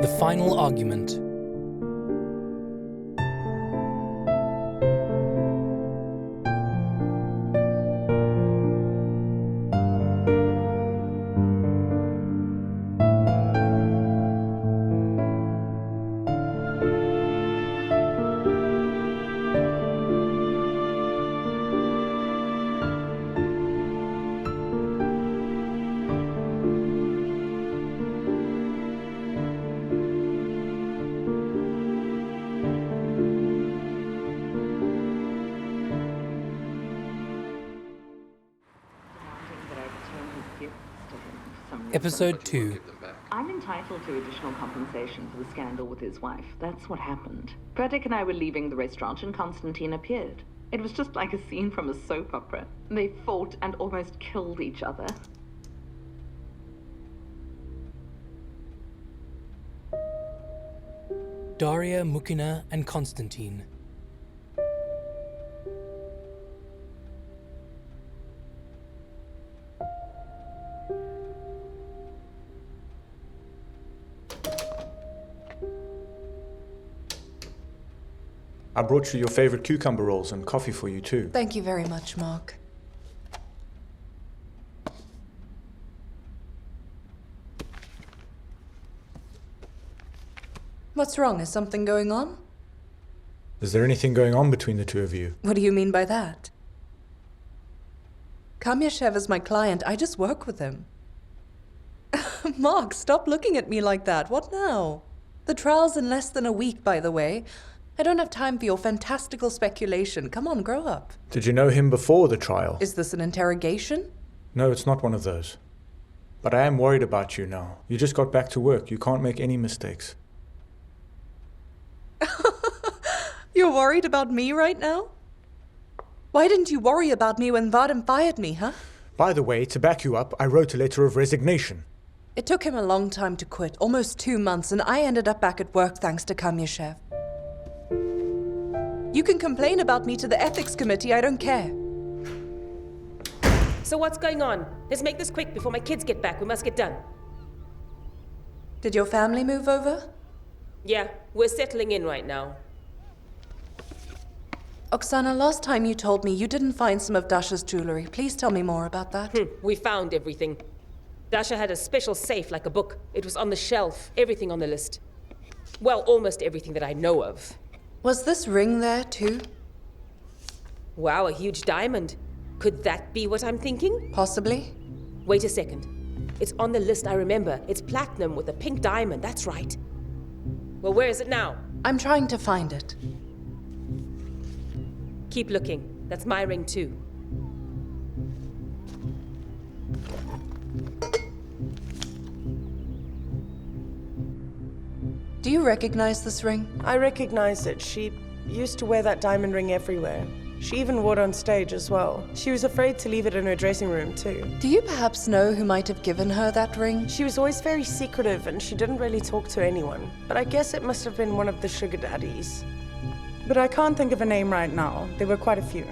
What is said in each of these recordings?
The final argument. Episode 2. I'm entitled to additional compensation for the scandal with his wife. That's what happened. Pratik and I were leaving the restaurant and Konstantin appeared. It was just like a scene from a soap opera. They fought and almost killed each other. Daria, Mukina, and Konstantin. I brought you your favorite cucumber rolls and coffee for you too. Thank you very much, Mark. What's wrong? Is something going on? Is there anything going on between the two of you? What do you mean by that? Kamyashev is my client. I just work with him. Mark, stop looking at me like that. What now? The trial's in less than a week, by the way. I don't have time for your fantastical speculation. Come on, grow up. Did you know him before the trial? Is this an interrogation? No, it's not one of those. But I am worried about you now. You just got back to work. You can't make any mistakes. You're worried about me right now? Why didn't you worry about me when Vadim fired me, huh? By the way, to back you up, I wrote a letter of resignation. It took him a long time to quit, almost 2 months, and I ended up back at work thanks to Kamyashev. You can complain about me to the ethics committee, I don't care. So what's going on? Let's make this quick before my kids get back. We must get done. Did your family move over? Yeah, we're settling in right now. Oksana, last time you told me you didn't find some of Dasha's jewelry. Please tell me more about that. We found everything. Dasha had a special safe like a book. It was on the shelf, everything on the list. Well, almost everything that I know of. Was this ring there too? Wow, a huge diamond. Could that be what I'm thinking? Possibly. Wait a second. It's on the list, I remember. It's platinum with a pink diamond, that's right. Well, where is it now? I'm trying to find it. Keep looking. That's my ring too. Do you recognize this ring? I recognize it. She used to wear that diamond ring everywhere. She even wore it on stage as well. She was afraid to leave it in her dressing room too. Do you perhaps know who might have given her that ring? She was always very secretive and she didn't really talk to anyone. But I guess it must have been one of the sugar daddies. But I can't think of a name right now. There were quite a few.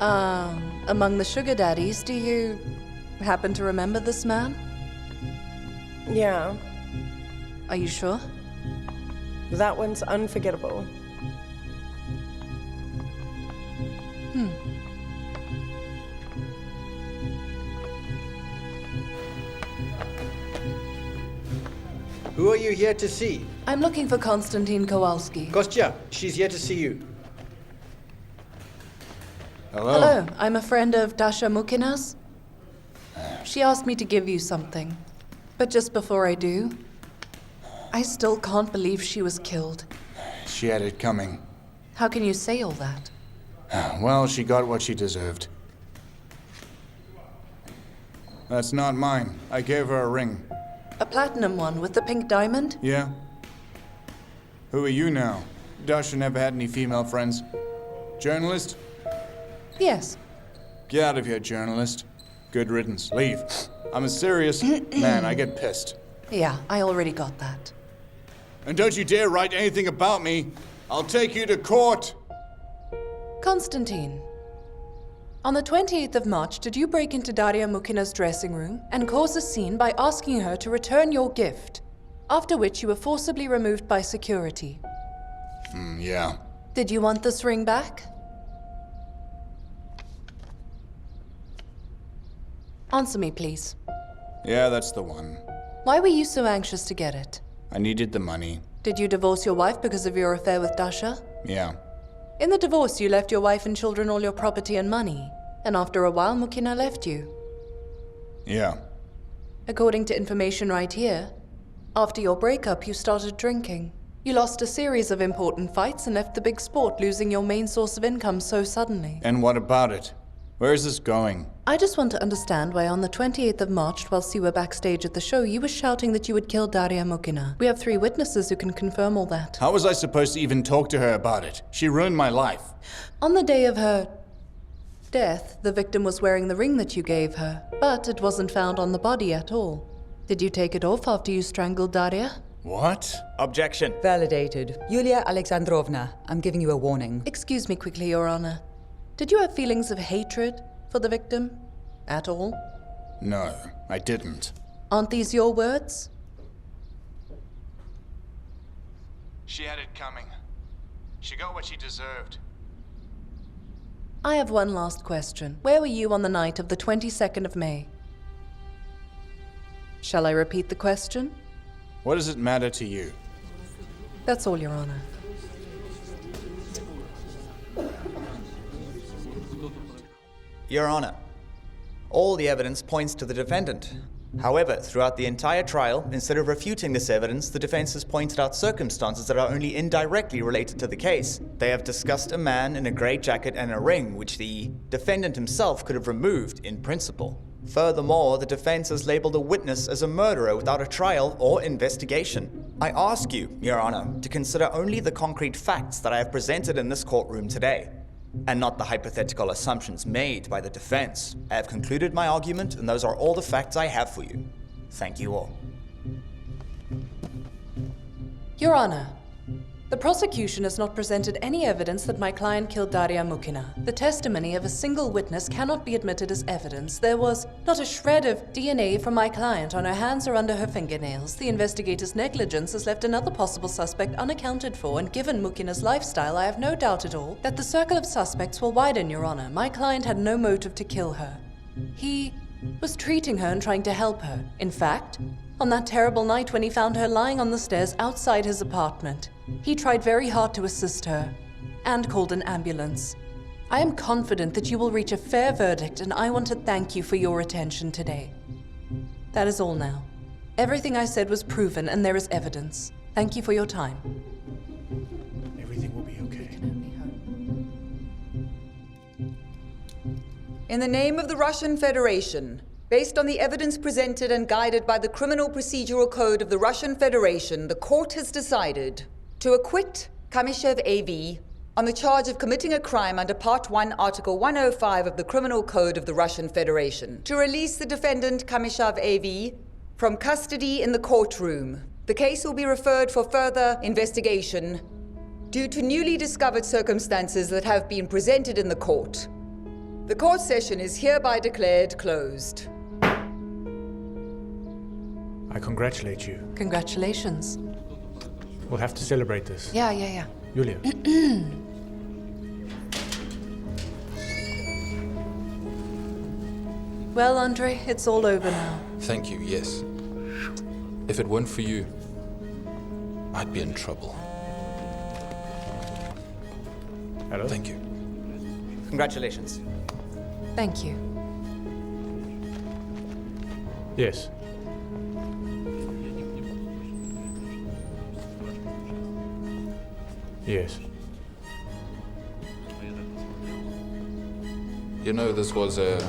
Among the sugar daddies, do you happen to remember this man? Yeah, Are you sure? that one's unforgettable. Who are you here to see? I'm looking for Konstantin Kowalski. Kostya, she's here to see you. Hello, I'm a friend of Dasha Mukina's. She asked me to give you something. But just before I do, I still can't believe she was killed. She had it coming. How can you say all that? Well, she got what she deserved. That's not mine. I gave her a ring. A platinum one with the pink diamond? Yeah? Who are you now? Dasha never had any female friends. Journalist? Yes. Get out of here, journalist. Good riddance. Leave. I'm a serious man. I get pissed. Yeah, I already got that. And don't you dare write anything about me. I'll take you to court. Konstantin, on the 28th of March, did you break into Daria Mukina's dressing room and cause a scene by asking her to return your gift? after which you were forcibly removed by security. Yeah. Did you want this ring back? Answer me, please. Yeah, that's the one. Why were you so anxious to get it? I needed the money. Did you divorce your wife because of your affair with Dasha? Yeah. In the divorce, you left your wife and children all your property and money. And after a while, Mukina left you. Yeah. According to information right here, after your breakup, you started drinking. You lost a series of important fights and left the big sport, losing your main source of income so suddenly. And what about it? Where is this going? I just want to understand why on the 28th of March, whilst you were backstage at the show, you were shouting that you would kill Daria Mukina. We have 3 witnesses who can confirm all that. How was I supposed to even talk to her about it? She ruined my life. On the day of her death, the victim was wearing the ring that you gave her, but it wasn't found on the body at all. Did you take it off after you strangled Daria? What? Objection. Validated. Yulia Alexandrovna, I'm giving you a warning. Excuse me quickly, Your Honor. Did you have feelings of hatred for the victim? At all? No, I didn't. Aren't these your words? She had it coming. She got what she deserved. I have one last question. Where were you on the night of the 22nd of May? Shall I repeat the question? What does it matter to you? That's all, Your Honor. Your Honor, all the evidence points to the defendant. However, throughout the entire trial, instead of refuting this evidence, the defense has pointed out circumstances that are only indirectly related to the case. They have discussed a man in a grey jacket and a ring, which the defendant himself could have removed in principle. Furthermore, the defense has labeled a witness as a murderer without a trial or investigation. I ask you, Your Honor, to consider only the concrete facts that I have presented in this courtroom today, and not the hypothetical assumptions made by the defense. I have concluded my argument, and those are all the facts I have for you. Thank you all. Your Honor, the prosecution has not presented any evidence that my client killed Daria Mukina. The testimony of a single witness cannot be admitted as evidence. There was not a shred of DNA from my client on her hands or under her fingernails. The investigator's negligence has left another possible suspect unaccounted for, and given Mukina's lifestyle, I have no doubt at all that the circle of suspects will widen, Your Honor. My client had no motive to kill her. He was treating her and trying to help her. In fact, on that terrible night when he found her lying on the stairs outside his apartment, he tried very hard to assist her and called an ambulance. I am confident that you will reach a fair verdict, and I want to thank you for your attention today. That is all now. Everything I said was proven, and there is evidence. Thank you for your time. Everything will be okay. In the name of the Russian Federation, based on the evidence presented and guided by the Criminal Procedural Code of the Russian Federation, the court has decided to acquit Kamyshev A.V. on the charge of committing a crime under Part 1, Article 105 of the Criminal Code of the Russian Federation, to release the defendant Kamyshev A.V. from custody in the courtroom. The case will be referred for further investigation due to newly discovered circumstances that have been presented in the court. The court session is hereby declared closed. I congratulate you. Congratulations. We'll have to celebrate this. Yeah. Yulia. Well, Andrei, it's all over now. Thank you, yes. If it weren't for you, I'd be in trouble. Hello? Thank you. Congratulations. Thank you. Yes. Yes. You know, this was a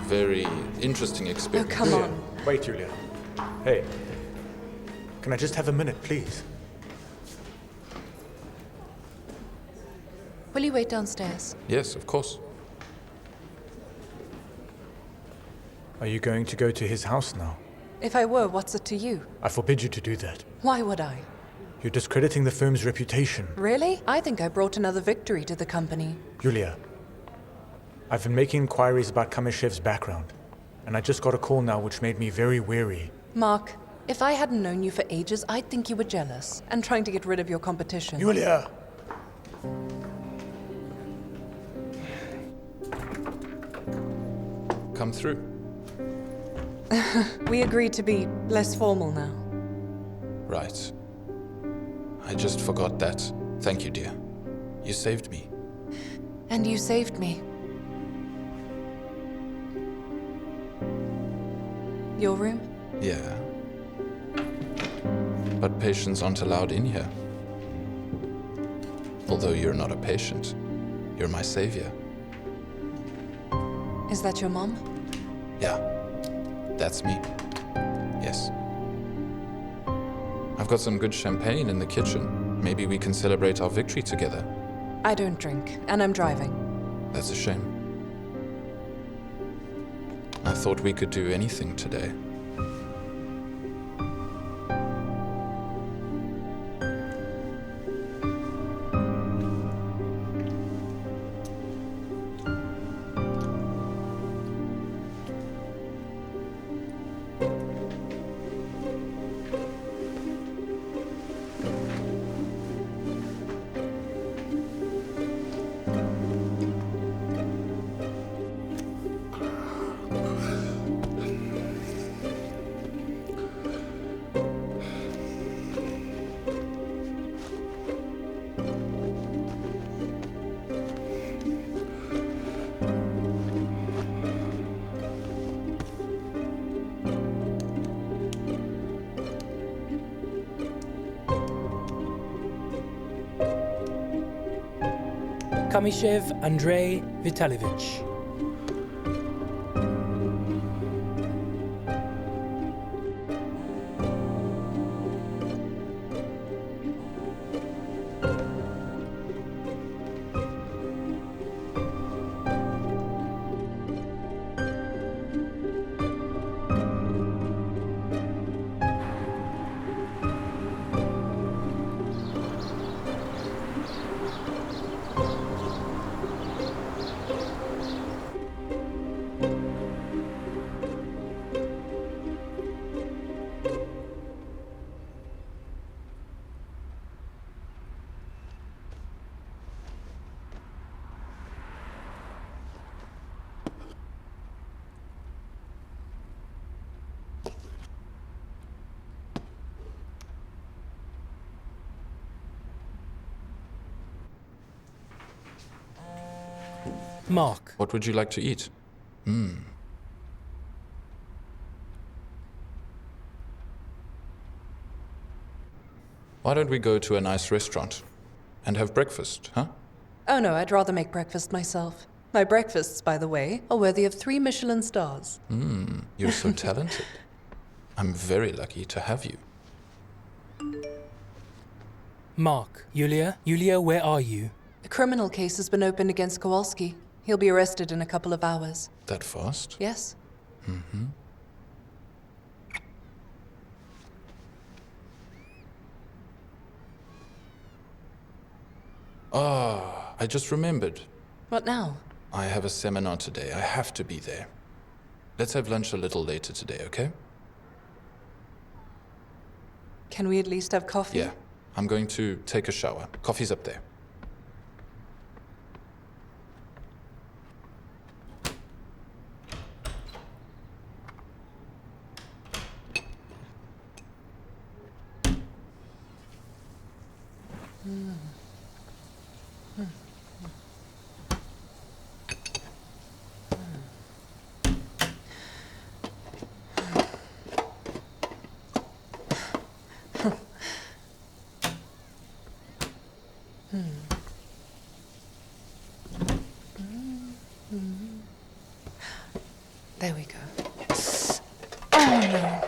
very interesting Oh, experience. come on. Wait, Yulia. Hey. Can I just have a minute, please? Will you wait downstairs? Yes, of course. Are you going to go to his house now? If I were, what's it to you? I forbid you to do that. Why would I? You're discrediting the firm's reputation. Really? I think I brought another victory to the company. Yulia, I've been making inquiries about Kamyshev's background, and I just got a call now which made me very wary. Mark, If I hadn't known you for ages, I'd think you were jealous and trying to get rid of your competition. Yulia! Come through. We agreed to be less formal now. Right. I just forgot that. Thank you, dear. You saved me. And you saved me. Your room? Yeah. But patients aren't allowed in here. Although you're not a patient. You're my savior. Is that your mom? Yeah. That's me. Yes. I've got some good champagne in the kitchen. Maybe we can celebrate our victory together. I don't drink, and I'm driving. That's a shame. I thought we could do anything today. Kamishev Andrei Vitalyevich. Mark. What would you like to eat? Why don't we go to a nice restaurant and have breakfast, huh? Oh no, I'd rather make breakfast myself. My breakfasts, by the way, are worthy of 3 Michelin stars. You're so talented. I'm very lucky to have you. Mark. Yulia? Yulia, where are you? A criminal case has been opened against Kowalski. He'll be arrested in a couple of hours. That fast? Yes. I just remembered. What now? I have a seminar today. I have to be there. Let's have lunch a little later today, okay? Can we at least have coffee? Yeah. I'm going to take a shower. Coffee's up there. There we go. Oh no.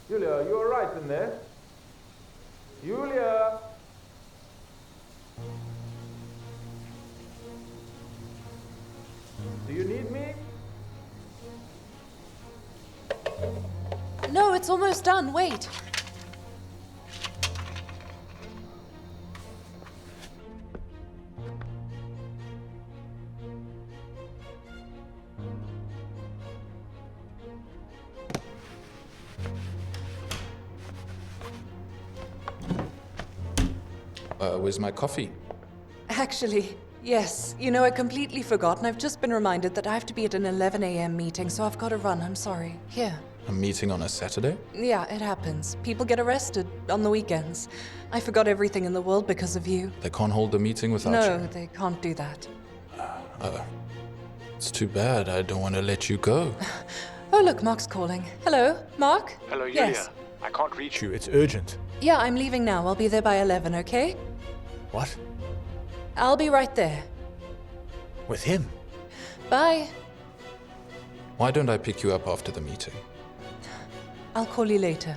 Yulia, are you alright in there? Yulia! Do you need me? No, it's almost done. Wait. Where's my coffee? Actually, yes. You know, I completely forgot, and I've just been reminded that I have to be at an 11 a.m. meeting, so I've got to run. I'm sorry. Here. A meeting on a Saturday? Yeah, it happens. People get arrested on the weekends. I forgot everything in the world because of you. They can't hold a meeting without you? No, they can't do that. It's too bad. I don't want to let you go. Oh, look, Mark's calling. Hello, Mark? Hello, Yulia. Yes. I can't reach you. It's urgent. Yeah, I'm leaving now. I'll be there by 11, okay? What? I'll be right there. With him? Bye. Why don't I pick you up after the meeting? I'll call you later.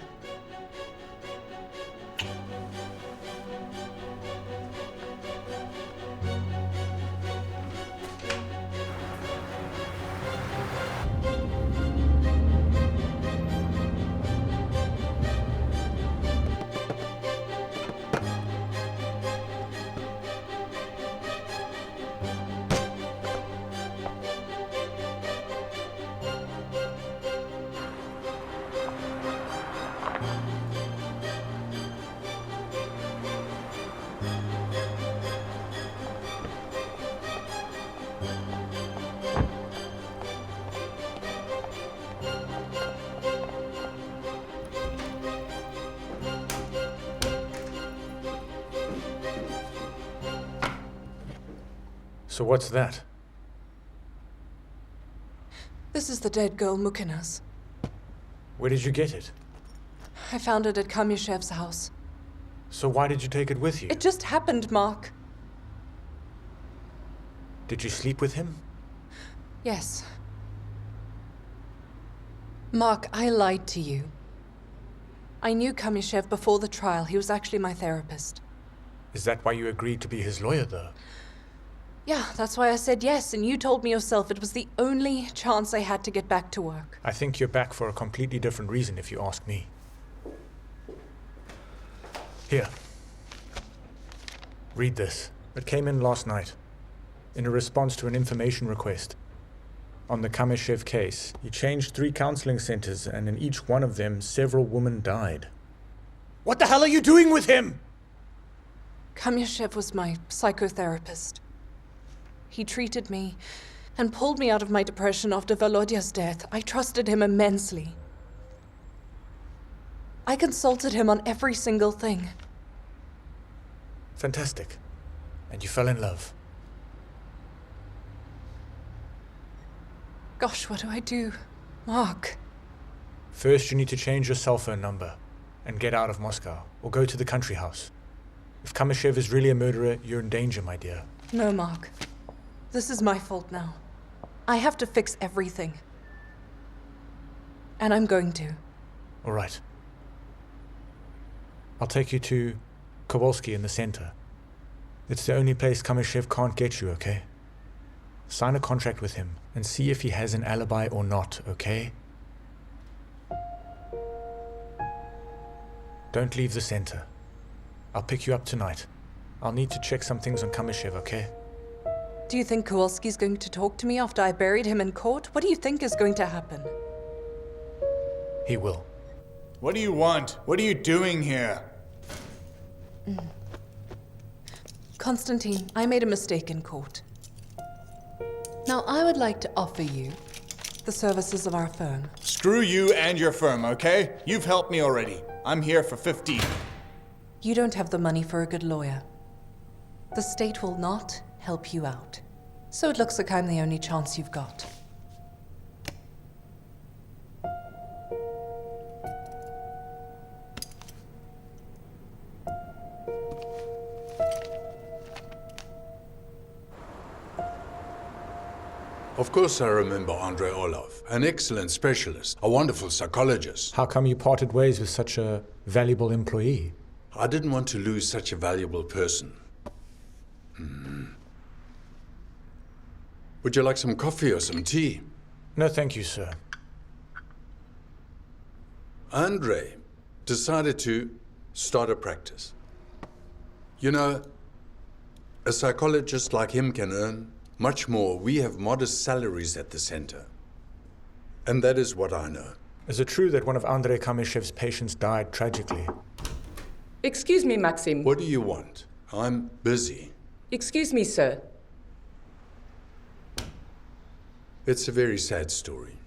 So what's that? This is the dead girl Mukina's. Where did you get it? I found it at Kamyashev's house. So why did you take it with you? It just happened, Mark. Did you sleep with him? Yes. Mark, I lied to you. I knew Kamyshev before the trial. He was actually my therapist. Is that why you agreed to be his lawyer, though? Yeah, that's why I said yes, and you told me yourself it was the only chance I had to get back to work. I think you're back for a completely different reason, if you ask me. Here. Read this. It came in last night, in a response to an information request. On the Kamyshev case, he changed 3 counseling centers, and in each one of them, several women died. What the hell are you doing with him? Kamyashev was my psychotherapist. He treated me and pulled me out of my depression after Volodya's death. I trusted him immensely. I consulted him on every single thing. Fantastic. And you fell in love. Gosh, what do I do? Mark. First, you need to change your cell phone number and get out of Moscow, or go to the country house. If Kamyshev is really a murderer, you're in danger, my dear. No, Mark. This is my fault now. I have to fix everything. And I'm going to. All right. I'll take you to Kowalski in the center. It's the only place Kamyshev can't get you, okay? Sign a contract with him and see if he has an alibi or not, okay? Don't leave the center. I'll pick you up tonight. I'll need to check some things on Kamyshev, okay? Do you think Kowalski's going to talk to me after I buried him in court? What do you think is going to happen? He will. What do you want? What are you doing here? Konstantin, I made a mistake in court. Now, I would like to offer you the services of our firm. Screw you and your firm, okay? You've helped me already. I'm here for 15. You don't have the money for a good lawyer. The state will not help you out. So it looks like I'm the only chance you've got. Of course I remember Andrei Orlov, an excellent specialist, a wonderful psychologist. How come you parted ways with such a valuable employee? I didn't want to lose such a valuable person. Would you like some coffee or some tea? No, thank you, sir. Andrei decided to start a practice. You know, a psychologist like him can earn much more. We have modest salaries at the center. And that is what I know. Is it true that one of Andrei Kamyshev's patients died tragically? Excuse me, Maxim. What do you want? I'm busy. Excuse me, sir. It's a very sad story.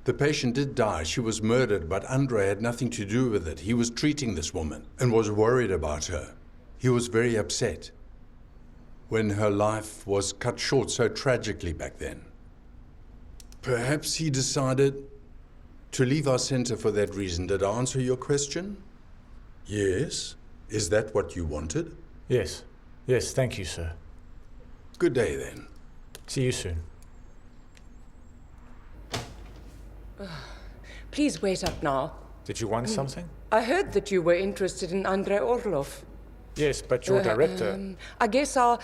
The patient did die. She was murdered, but Andrei had nothing to do with it. He was treating this woman and was worried about her. He was very upset when her life was cut short so tragically back then. Perhaps he decided to leave our center for that reason. Did I answer your question? Yes. Is that what you wanted? Yes. Yes, thank you, sir. Good day, then. See you soon. Please wait up now. Did you want something? I heard that you were interested in Andrei Orlov. Yes, but your director... I guess our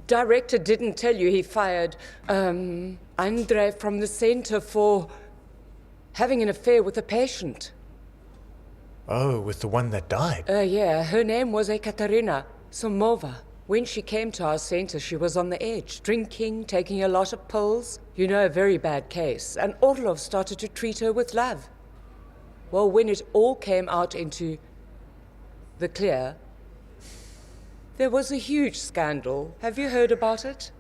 director didn't tell you he fired Andrei from the center for having an affair with a patient. Oh, with the one that died? Yeah, her name was Ekaterina Somova. When she came to our center, she was on the edge, drinking, taking a lot of pills. You know, a very bad case. And Orlov started to treat her with love. Well, when it all came out into the clear, there was a huge scandal. Have you heard about it?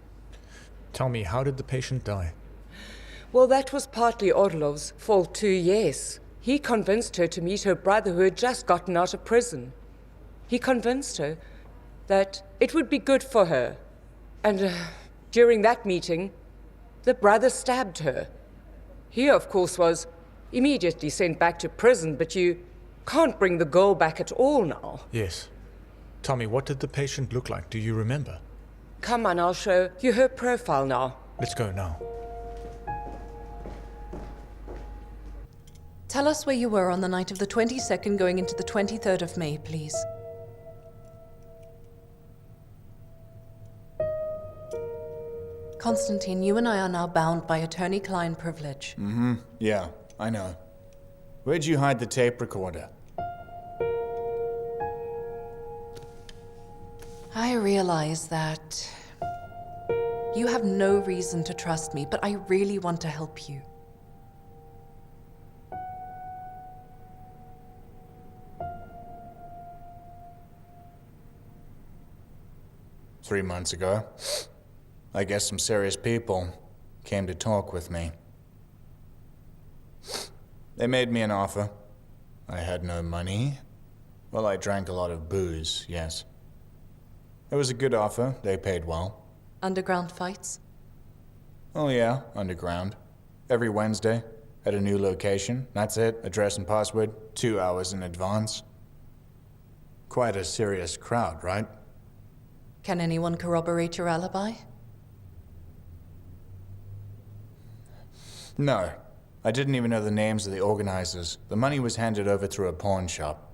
Tell me, how did the patient die? Well, that was partly Orlov's fault too, yes. He convinced her to meet her brother who had just gotten out of prison. He convinced her that it would be good for her. And during that meeting, the brother stabbed her. He, of course, was immediately sent back to prison, but you can't bring the girl back at all now. Yes. Tell me, what did the patient look like? Do you remember? Come on, I'll show you her profile now. Let's go now. Tell us where you were on the night of the 22nd going into the 23rd of May, please. Constantine, you and I are now bound by attorney-client privilege. Yeah, I know. Where'd you hide the tape recorder? I realize that you have no reason to trust me, but I really want to help you. Three months ago, I guess some serious people came to talk with me. They made me an offer. I had no money. Well, I drank a lot of booze, yes. It was a good offer. They paid well. Underground fights? Oh yeah, underground. Every Wednesday, at a new location. That's it. Address and password, 2 hours in advance. Quite a serious crowd, right? Can anyone corroborate your alibi? No. I didn't even know the names of the organizers. The money was handed over through a pawn shop.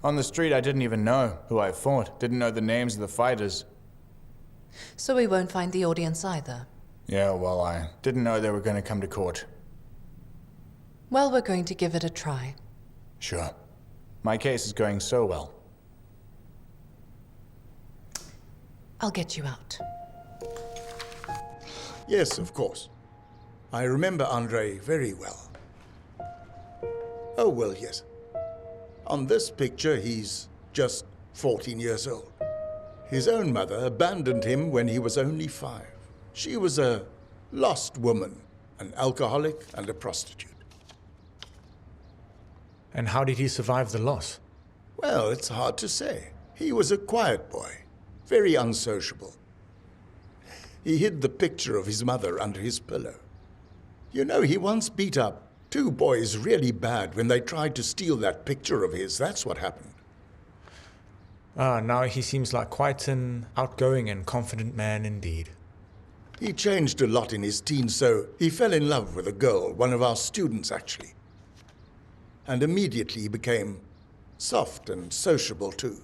On the street, I didn't even know who I fought. Didn't know the names of the fighters. So we won't find the audience either. Yeah, well, I didn't know they were going to come to court. Well, we're going to give it a try. Sure. My case is going so well. I'll get you out. Yes, of course. I remember Andrei very well. Oh, well, yes. On this picture, he's just 14 years old. His own mother abandoned him when he was only 5. She was a lost woman, an alcoholic and a prostitute. And how did he survive the loss? Well, it's hard to say. He was a quiet boy, very unsociable. He hid the picture of his mother under his pillow. You know, he once beat up 2 boys really bad when they tried to steal that picture of his. That's what happened. Now he seems like quite an outgoing and confident man indeed. He changed a lot in his teens, so he fell in love with a girl, one of our students actually. And immediately he became soft and sociable too.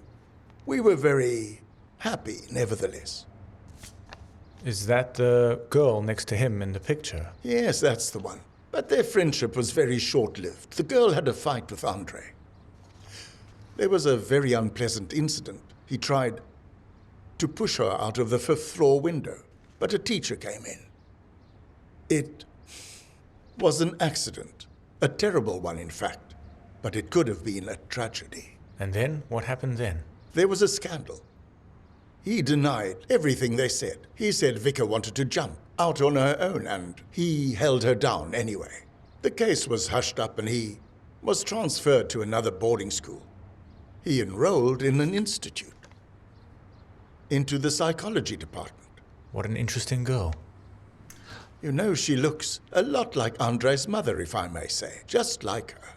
We were very happy, nevertheless. Is that the girl next to him in the picture? Yes, that's the one. But their friendship was very short-lived. The girl had a fight with Andrei. There was a very unpleasant incident. He tried to push her out of the 5th floor window, but a teacher came in. It was an accident, a terrible one in fact, but it could have been a tragedy. And then? What happened then? There was a scandal. He denied everything they said. He said Vika wanted to jump out on her own, and he held her down anyway. The case was hushed up and he was transferred to another boarding school. He enrolled in an institute, into the psychology department. What an interesting girl. You know, she looks a lot like Andrei's mother, if I may say. Just like her.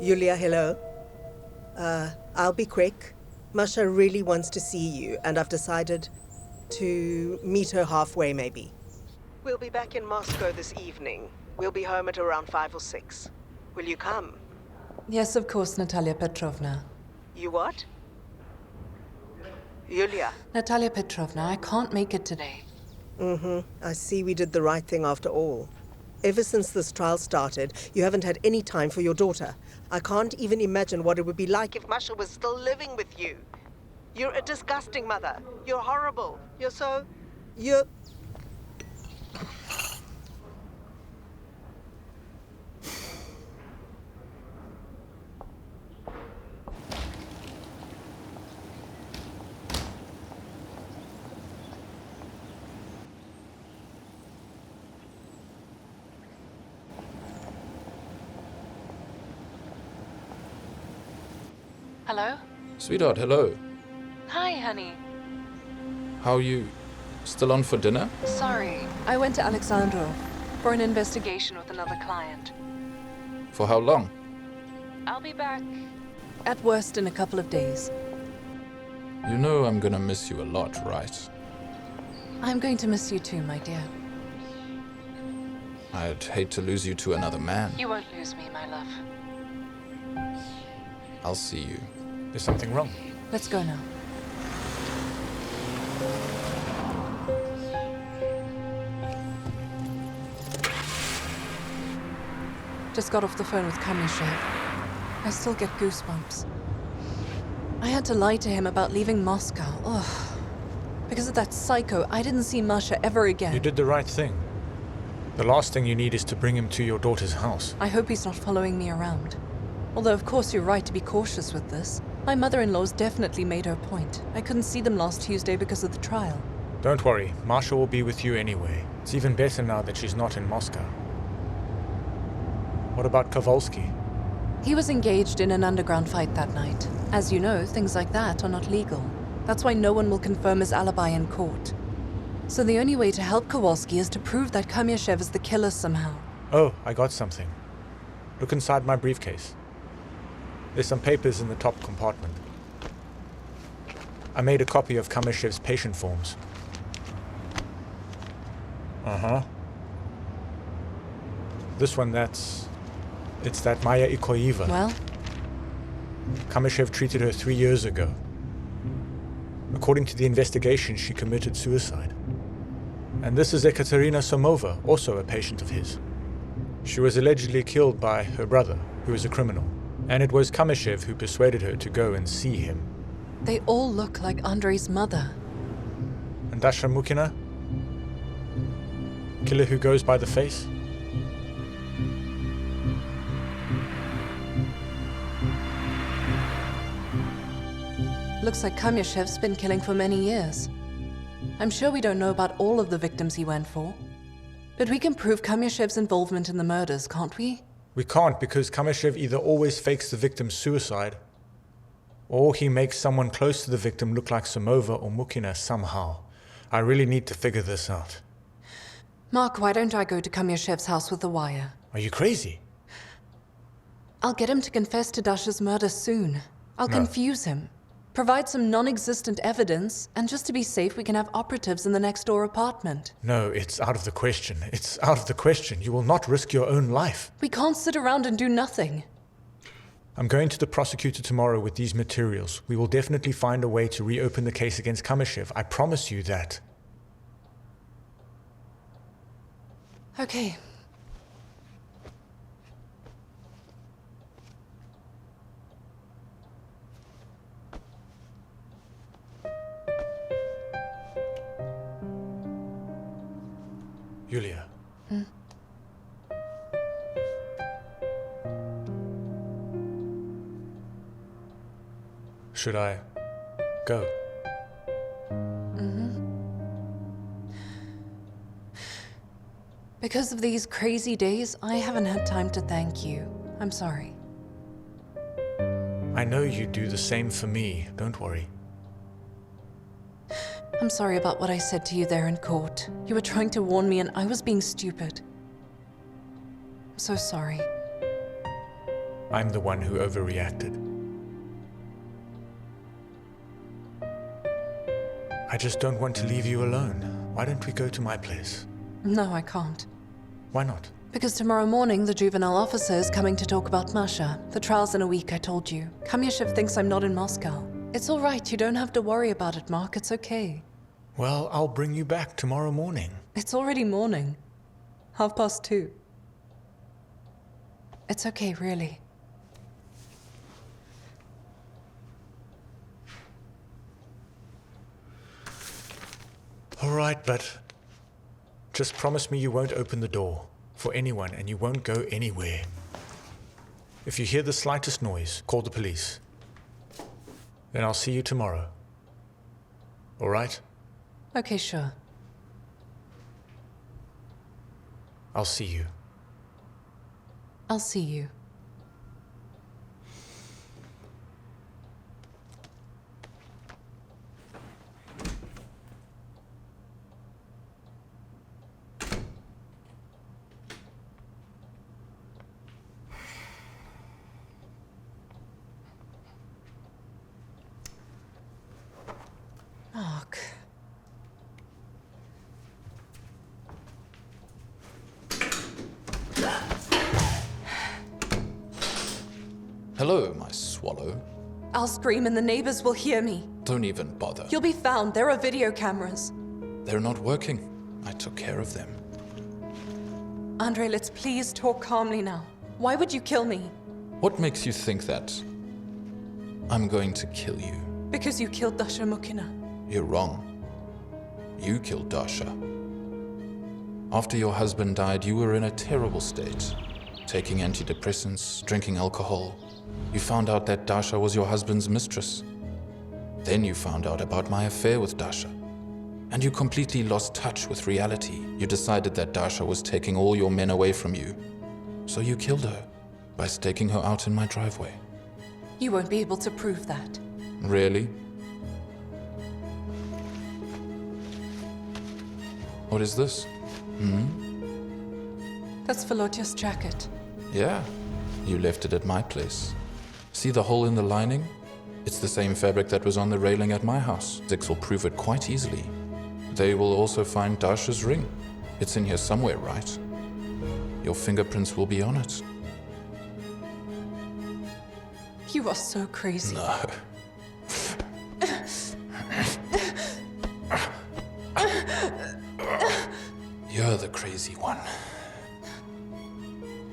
Yulia, hello. I'll be quick. Masha really wants to see you, and I've decided to meet her halfway, maybe. We'll be back in Moscow this evening. We'll be home at around 5 or 6. Will you come? Yes, of course, Natalia Petrovna. You what? Yulia. Natalia Petrovna, I can't make it today. I see we did the right thing after all. Ever since this trial started, you haven't had any time for your daughter. I can't even imagine what it would be like if Masha was still living with you. You're a disgusting mother. You're horrible. You're... Hello? Sweetheart, hello. Hi, honey. How are you? Still on for dinner? Sorry. I went to Alexandrov for an investigation with another client. For how long? I'll be back. At worst in a couple of days. You know I'm gonna miss you a lot, right? I'm going to miss you too, my dear. I'd hate to lose you to another man. You won't lose me, my love. I'll see you. There's something wrong. Let's go now. Just got off the phone with Kamyshev. I still get goosebumps. I had to lie to him about leaving Moscow. Ugh. Because of that psycho, I didn't see Masha ever again. You did the right thing. The last thing you need is to bring him to your daughter's house. I hope he's not following me around. Although, of course, you're right to be cautious with this. My mother-in-law's definitely made her point. I couldn't see them last Tuesday because of the trial. Don't worry, Masha will be with you anyway. It's even better now that she's not in Moscow. What about Kowalski? He was engaged in an underground fight that night. As you know, things like that are not legal. That's why no one will confirm his alibi in court. So the only way to help Kowalski is to prove that Kamyshev is the killer somehow. Oh, I got something. Look inside my briefcase. There's some papers in the top compartment. I made a copy of Kamyshev's patient forms. This one, it's that Maya Ikoeva. Well? Kamyshev treated her 3 years ago. According to the investigation, she committed suicide. And this is Ekaterina Somova, also a patient of his. She was allegedly killed by her brother, who is a criminal. And it was Kamyshev who persuaded her to go and see him. They all look like Andrei's mother. And Dasha Mukina? Killer who goes by the face? Looks like Kamyshev's been killing for many years. I'm sure we don't know about all of the victims he went for. But we can prove Kamyshev's involvement in the murders, can't we? We can't, because Kamyshev either always fakes the victim's suicide, or he makes someone close to the victim look like Somova or Mukina somehow. I really need to figure this out. Mark, why don't I go to Kamyshev's house with the wire? Are you crazy? I'll get him to confess to Dasha's murder soon. I'll No. confuse him. Provide some non-existent evidence, and just to be safe, we can have operatives in the next-door apartment. No, it's out of the question. It's out of the question. You will not risk your own life. We can't sit around and do nothing. I'm going to the prosecutor tomorrow with these materials. We will definitely find a way to reopen the case against Kamyshev. I promise you that. Okay. Yulia. Should I go? Because of these crazy days, I haven't had time to thank you. I'm sorry. I know you do the same for me, don't worry. I'm sorry about what I said to you there in court. You were trying to warn me and I was being stupid. I'm so sorry. I'm the one who overreacted. I just don't want to leave you alone. Why don't we go to my place? No, I can't. Why not? Because tomorrow morning, the juvenile officer is coming to talk about Masha. The trial's in a week, I told you. Kamyashev thinks I'm not in Moscow. It's all right, you don't have to worry about it, Mark. It's okay. Well, I'll bring you back tomorrow morning. It's already morning. 2:30. It's okay, really. All right, but just promise me you won't open the door for anyone and you won't go anywhere. If you hear the slightest noise, call the police. Then I'll see you tomorrow. All right? Okay, sure. I'll see you. I'll see you. Mark. Hello, my swallow. I'll scream and the neighbors will hear me. Don't even bother. You'll be found. There are video cameras. They're not working. I took care of them. Andrei, let's please talk calmly now. Why would you kill me? What makes you think that I'm going to kill you? Because you killed Dasha Mukina. You're wrong. You killed Dasha. After your husband died, you were in a terrible state. Taking antidepressants, drinking alcohol. You found out that Dasha was your husband's mistress. Then you found out about my affair with Dasha. And you completely lost touch with reality. You decided that Dasha was taking all your men away from you. So you killed her by staking her out in my driveway. You won't be able to prove that. Really? What is this? That's Volodya's jacket. Yeah, you left it at my place. See the hole in the lining? It's the same fabric that was on the railing at my house. Zix will prove it quite easily. They will also find Dasha's ring. It's in here somewhere, right? Your fingerprints will be on it. You are so crazy. No. You're the crazy one.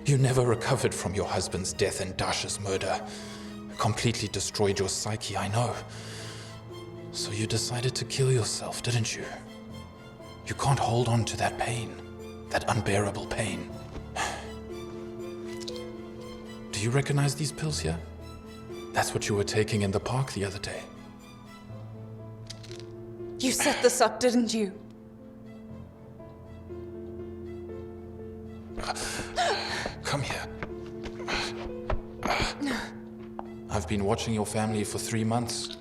You never recovered from your husband's death and Dasha's murder. Completely destroyed your psyche, I know. So you decided to kill yourself, didn't you? You can't hold on to that pain. That unbearable pain. Do you recognize these pills here? That's what you were taking in the park the other day. You set this up, didn't you? Come here. I've been watching your family for 3 months.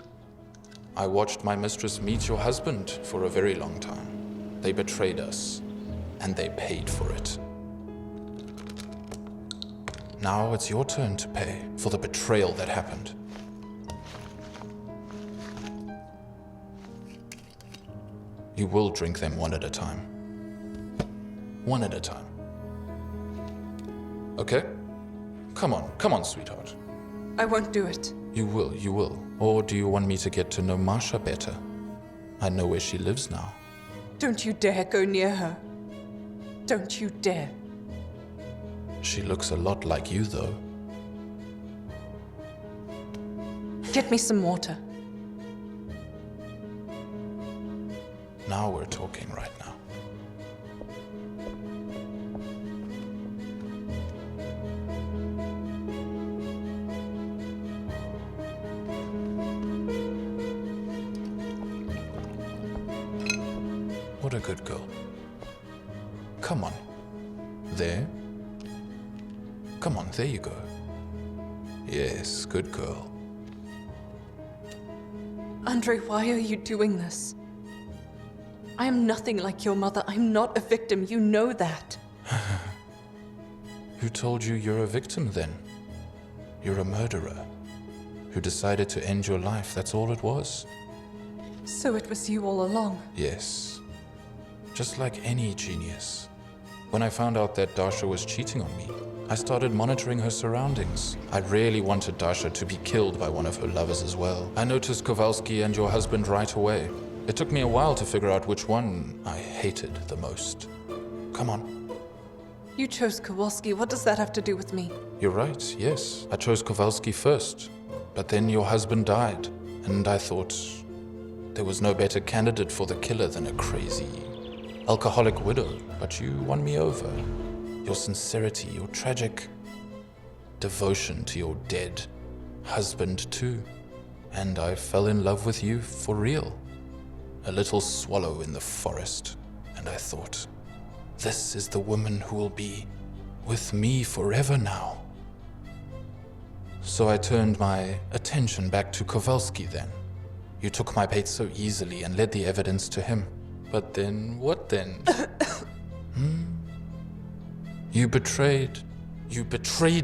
I watched my mistress meet your husband for a very long time. They betrayed us, and they paid for it. Now it's your turn to pay for the betrayal that happened. You will drink them one at a time. One at a time. Okay? Come on, sweetheart. I won't do it. You will. Or do you want me to get to know Masha better? I know where she lives now. Don't you dare go near her. Don't you dare. She looks a lot like you, though. Get me some water. Now we're talking right now. Good girl. Come on. There. Come on, there you go. Yes, good girl. Andrei, why are you doing this? I am nothing like your mother. I'm not a victim. You know that. Who told you you're a victim then? You're a murderer who decided to end your life, that's all it was. So it was you all along? Yes. Just like any genius. When I found out that Dasha was cheating on me, I started monitoring her surroundings. I really wanted Dasha to be killed by one of her lovers as well. I noticed Kowalski and your husband right away. It took me a while to figure out which one I hated the most. Come on. You chose Kowalski. What does that have to do with me? You're right, yes. I chose Kowalski first. But then your husband died, and I thought there was no better candidate for the killer than a crazy, alcoholic widow. But you won me over. Your sincerity, your tragic devotion to your dead husband too. And I fell in love with you for real. A little swallow in the forest. And I thought, this is the woman who will be with me forever now. So I turned my attention back to Kowalski then. You took my bait so easily and led the evidence to him. But then, what then? You betrayed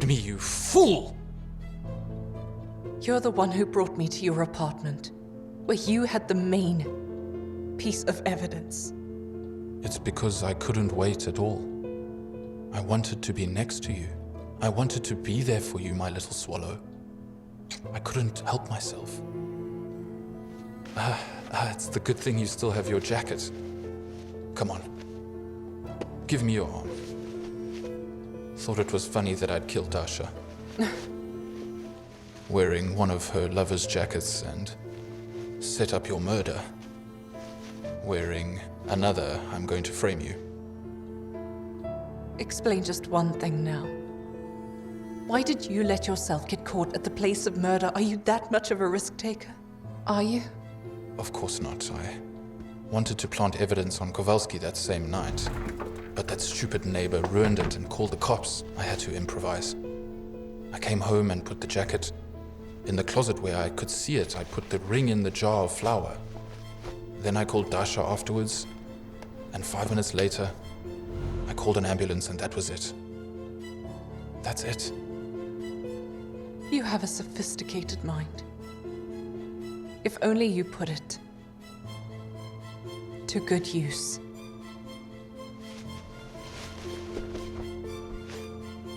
me, you fool! You're the one who brought me to your apartment, where you had the main piece of evidence. It's because I couldn't wait at all. I wanted to be next to you. I wanted to be there for you, my little swallow. I couldn't help myself. It's the good thing you still have your jacket. Come on. Give me your arm. Thought it was funny that I'd killed Dasha. Wearing one of her lover's jackets and set up your murder. Wearing another, I'm going to frame you. Explain just one thing now. Why did you let yourself get caught at the place of murder? Are you that much of a risk taker? Are you? Of course not. I wanted to plant evidence on Kowalski that same night. But that stupid neighbor ruined it and called the cops. I had to improvise. I came home and put the jacket in the closet where I could see it. I put the ring in the jar of flour. Then I called Dasha afterwards. And 5 minutes later, I called an ambulance and that was it. That's it. You have a sophisticated mind. If only you put it to good use.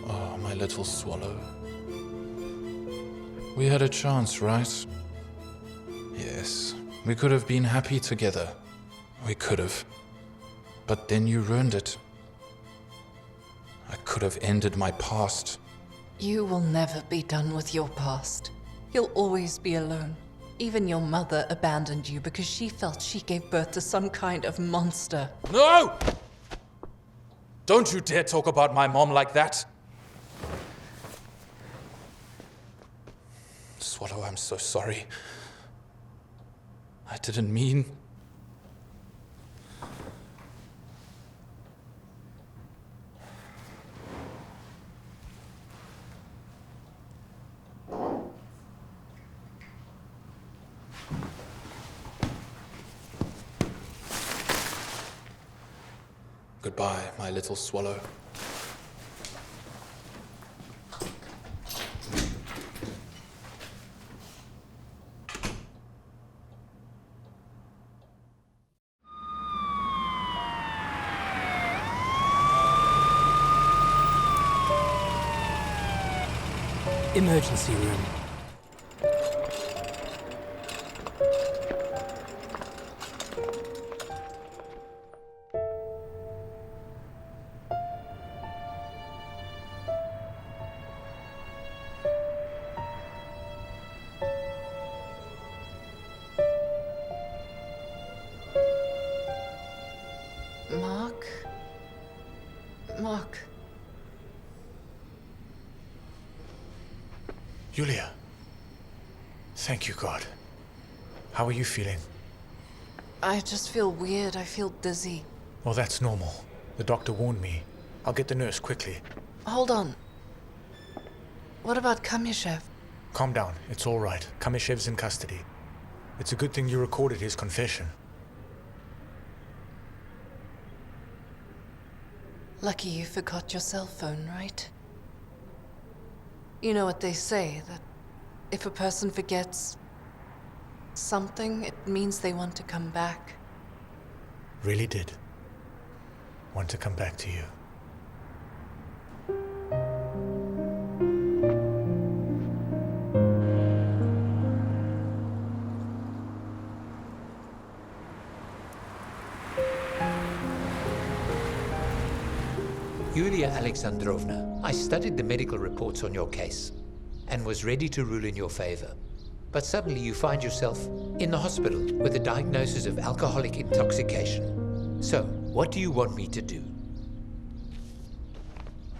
Oh, my little swallow. We had a chance, right? Yes, we could have been happy together. We could have. But then you ruined it. I could have ended my past. You will never be done with your past. You'll always be alone. Even your mother abandoned you because she felt she gave birth to some kind of monster. No! Don't you dare talk about my mom like that. Swallow, I'm so sorry. I didn't mean... Goodbye, my little swallow. Emergency room. Mark. Yulia. Thank you, God. How are you feeling? I just feel weird. I feel dizzy. Well, that's normal. The doctor warned me. I'll get the nurse quickly. Hold on. What about Kamyshev? Calm down. It's all right. Kamyshev's in custody. It's a good thing you recorded his confession. Lucky you forgot your cell phone, right? You know what they say, that if a person forgets something, it means they want to come back. Really did want to come back to you. Yulia Alexandrovna, I studied the medical reports on your case and was ready to rule in your favor. But suddenly you find yourself in the hospital with a diagnosis of alcoholic intoxication. So, what do you want me to do?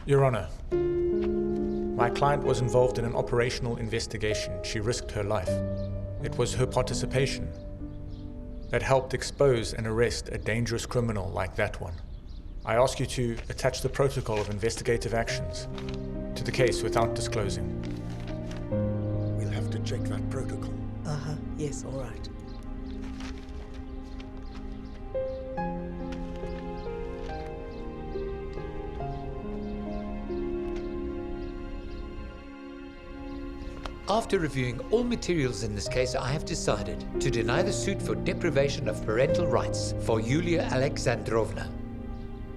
Your Honor, my client was involved in an operational investigation. She risked her life. It was her participation that helped expose and arrest a dangerous criminal like that one. I ask you to attach the protocol of investigative actions to the case without disclosing. We'll have to check that protocol. Yes, all right. After reviewing all materials in this case, I have decided to deny the suit for deprivation of parental rights for Yulia Alexandrovna.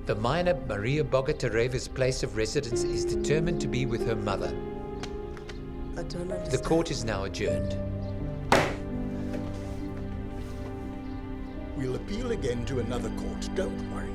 The minor Maria Bogatyreva's place of residence is determined to be with her mother. I don't understand. The court is now adjourned. We'll appeal again to another court, don't worry.